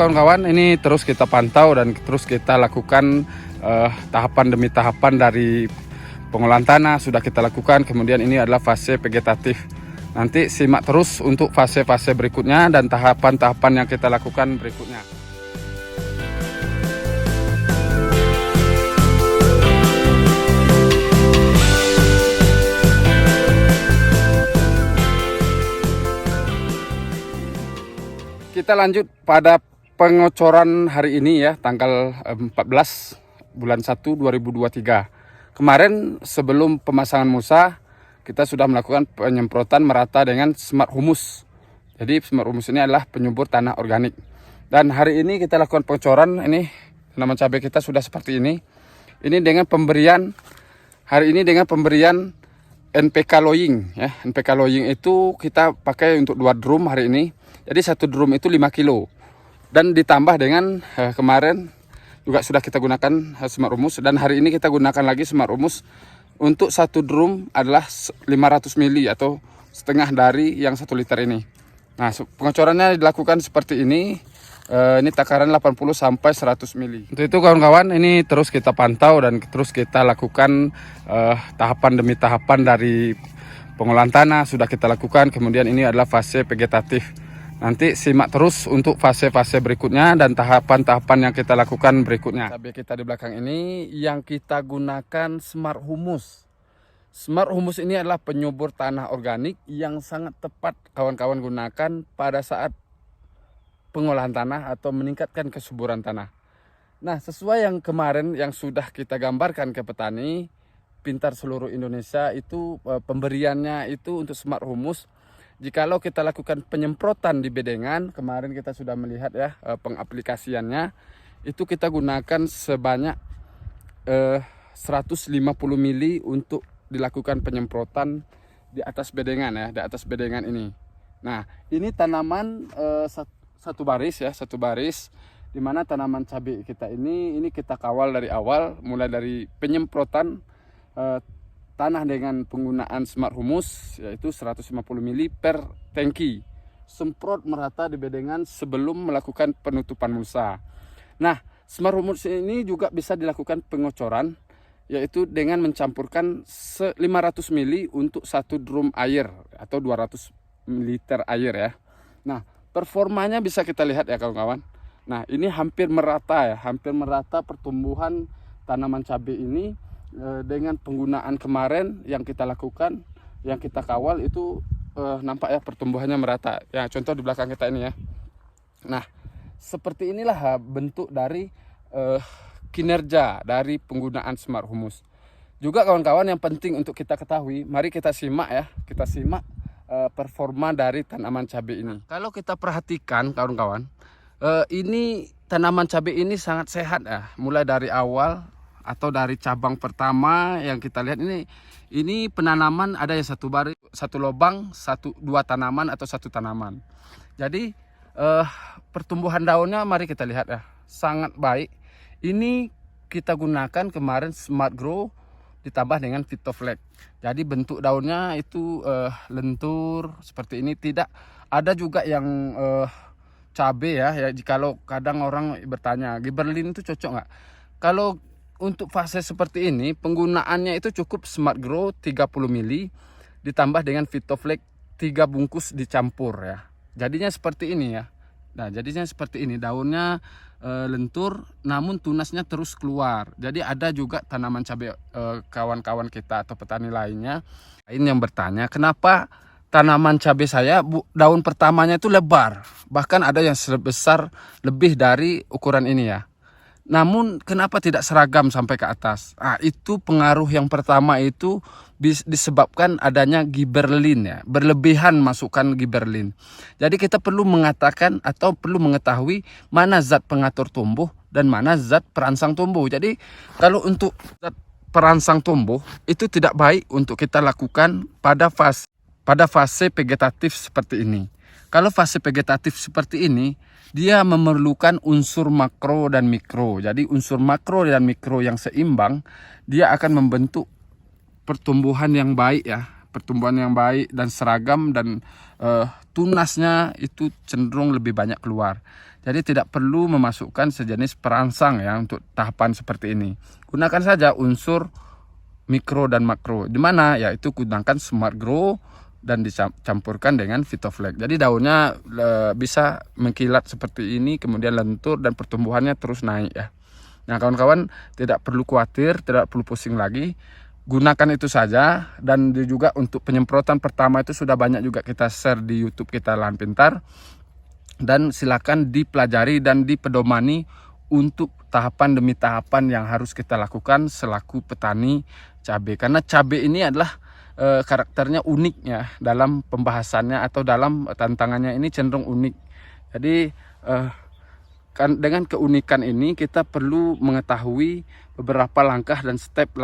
kawan-kawan, ini terus kita pantau dan terus kita lakukan tahapan demi tahapan dari pengolahan tanah sudah kita lakukan. Kemudian ini adalah fase vegetatif. Nanti simak terus untuk fase-fase berikutnya dan tahapan-tahapan yang kita lakukan berikutnya. Kita lanjut pada pengocoran hari ini ya, tanggal 14 bulan 1 2023. Kemarin sebelum pemasangan mulsa, kita sudah melakukan penyemprotan merata dengan Smart Humus. Jadi Smart Humus ini adalah penyubur tanah organik. Dan hari ini kita lakukan pengocoran, ini tanaman cabai kita sudah seperti ini. Ini dengan pemberian, hari ini dengan pemberian NPK Loying ya. NPK Loying itu kita pakai untuk 2 drum hari ini. Jadi 1 drum itu 5 kilo. Dan ditambah dengan kemarin juga sudah kita gunakan Smart Humus. Dan hari ini kita gunakan lagi Smart Humus. Untuk 1 drum adalah 500 mili atau setengah dari yang 1 liter ini. Nah, pengocorannya dilakukan seperti ini. Ini takaran 80 sampai 100 mili. Untuk itu kawan-kawan, ini terus kita pantau dan terus kita lakukan tahapan demi tahapan dari pengolahan tanah sudah kita lakukan. Kemudian ini adalah fase vegetatif. Nanti simak terus untuk fase-fase berikutnya dan tahapan-tahapan yang kita lakukan berikutnya. Cabai kita di belakang ini yang kita gunakan Smart Humus. Smart Humus ini adalah penyubur tanah organik yang sangat tepat kawan-kawan gunakan pada saat pengolahan tanah atau meningkatkan kesuburan tanah. Nah, sesuai yang kemarin yang sudah kita gambarkan ke petani pintar seluruh Indonesia, itu pemberiannya itu untuk Smart Humus. Jikalau kita lakukan penyemprotan di bedengan, kemarin kita sudah melihat ya pengaplikasiannya, itu kita gunakan sebanyak 150 mili untuk dilakukan penyemprotan di atas bedengan ya, di atas bedengan ini. Nah, ini tanaman satu baris ya, satu baris, di mana tanaman cabai kita ini kita kawal dari awal, mulai dari penyemprotan tanah dengan penggunaan Smart Humus, yaitu 150 mili per tangki. Semprot merata di bedengan sebelum melakukan penutupan mulsa. Nah, Smart Humus ini juga bisa dilakukan pengocoran, yaitu dengan mencampurkan 500 mili untuk 1 drum air atau 200 liter air ya. Nah, performanya bisa kita lihat ya kawan-kawan. Nah, ini hampir merata ya, hampir merata pertumbuhan tanaman cabai ini. Dengan penggunaan kemarin yang kita lakukan, yang kita kawal itu nampak ya pertumbuhannya merata. Ya, contoh di belakang kita ini ya. Nah, seperti inilah bentuk dari kinerja dari penggunaan Smart Humus. Juga kawan-kawan yang penting untuk kita ketahui, mari kita simak ya, kita simak performa dari tanaman cabai ini. Kalau kita perhatikan kawan-kawan, ini tanaman cabai ini sangat sehat ya, mulai dari awal atau dari cabang pertama yang kita lihat ini penanaman ada yang satu baris, satu lubang, dua tanaman atau satu tanaman. Jadi pertumbuhan daunnya mari kita lihat ya, sangat baik. Ini kita gunakan kemarin Smart Grow ditambah dengan Vitoflex. Jadi bentuk daunnya itu lentur seperti ini, tidak ada juga yang cabai ya. Kalau kadang orang bertanya, Giberlin itu cocok nggak? Kalau untuk fase seperti ini, penggunaannya itu cukup Smart Grow 30 mili ditambah dengan Vitoflex 3 bungkus dicampur ya. Jadinya seperti ini ya. Nah, jadinya seperti ini, daunnya lentur namun tunasnya terus keluar. Jadi ada juga tanaman cabai kawan-kawan kita atau petani lainnya yang bertanya, kenapa tanaman cabai saya daun pertamanya itu lebar, bahkan ada yang sebesar lebih dari ukuran ini ya. Namun kenapa tidak seragam sampai ke atas? Nah, itu pengaruh yang pertama itu disebabkan adanya Giberlin ya, berlebihan masukkan Giberlin. Jadi kita perlu mengatakan atau perlu mengetahui mana zat pengatur tumbuh dan mana zat perangsang tumbuh. Jadi kalau untuk zat perangsang tumbuh itu tidak baik untuk kita lakukan pada fase vegetatif seperti ini. Kalau fase vegetatif seperti ini, dia memerlukan unsur makro dan mikro. Jadi unsur makro dan mikro yang seimbang, dia akan membentuk pertumbuhan yang baik ya, pertumbuhan yang baik dan seragam, dan tunasnya itu cenderung lebih banyak keluar. Jadi tidak perlu memasukkan sejenis perangsang ya untuk tahapan seperti ini. Gunakan saja unsur mikro dan makro. Di mana yaitu gunakan Smart Grow dan dicampurkan dengan Vitoflex. Jadi daunnya bisa mengkilat seperti ini, kemudian lentur dan pertumbuhannya terus naik ya. Nah kawan-kawan tidak perlu khawatir, tidak perlu pusing lagi. Gunakan itu saja. Dan juga untuk penyemprotan pertama itu sudah banyak juga kita share di YouTube kita Lahan Pintar. Dan silakan dipelajari dan dipedomani untuk tahapan demi tahapan yang harus kita lakukan selaku petani cabai. Karena cabai ini adalah karakternya unik ya, dalam pembahasannya atau dalam tantangannya ini cenderung unik. Jadi dengan keunikan ini kita perlu mengetahui beberapa langkah dan step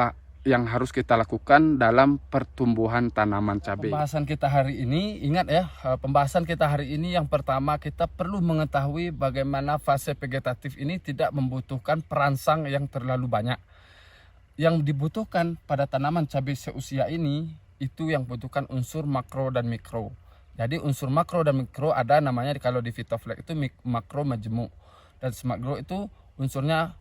yang harus kita lakukan dalam pertumbuhan tanaman cabai. Pembahasan kita hari ini, ingat ya, pembahasan kita hari ini yang pertama kita perlu mengetahui bagaimana fase vegetatif ini tidak membutuhkan perangsang yang terlalu banyak. Yang dibutuhkan pada tanaman cabai seusia ini itu yang butuhkan unsur makro dan mikro. Jadi unsur makro dan mikro ada namanya kalau di Vitoflex itu makro majemuk, dan Smart Grow itu unsurnya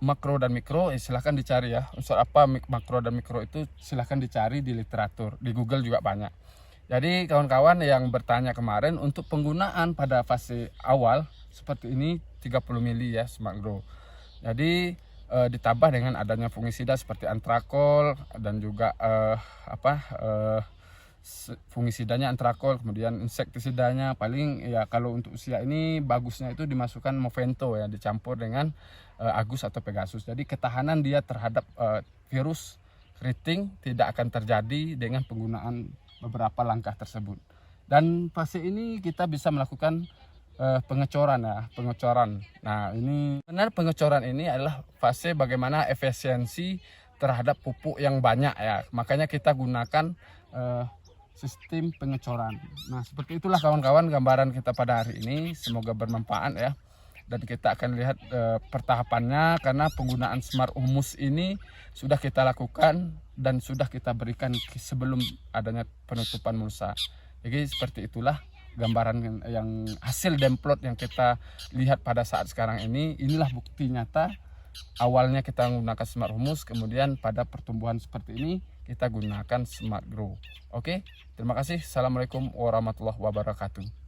makro dan mikro. Silahkan dicari ya unsur apa makro dan mikro itu, silahkan dicari di literatur, di Google juga banyak. Jadi kawan-kawan yang bertanya kemarin untuk penggunaan pada fase awal seperti ini 30 mili ya Smart Grow. Jadi ditambah dengan adanya fungisida seperti antrakol dan juga fungisidanya antrakol, kemudian insektisidanya paling ya kalau untuk usia ini bagusnya itu dimasukkan Movento ya, dicampur dengan Agus atau Pegasus. Jadi ketahanan dia terhadap virus keriting tidak akan terjadi dengan penggunaan beberapa langkah tersebut. Dan fase ini kita bisa melakukan pengecoran ya, pengecoran. Nah ini benar, pengecoran ini adalah fase bagaimana efisiensi terhadap pupuk yang banyak ya, makanya kita gunakan sistem pengecoran. Nah seperti itulah kawan-kawan gambaran kita pada hari ini, semoga bermanfaat ya. Dan kita akan lihat pertahapannya, karena penggunaan Smart Humus ini sudah kita lakukan dan sudah kita berikan sebelum adanya penutupan mulsa. Jadi seperti itulah gambaran yang hasil demplot yang kita lihat pada saat sekarang ini. Inilah bukti nyata awalnya kita menggunakan Smart Humus, kemudian pada pertumbuhan seperti ini kita gunakan Smart Grow. Oke, terima kasih. Assalamualaikum warahmatullahi wabarakatuh.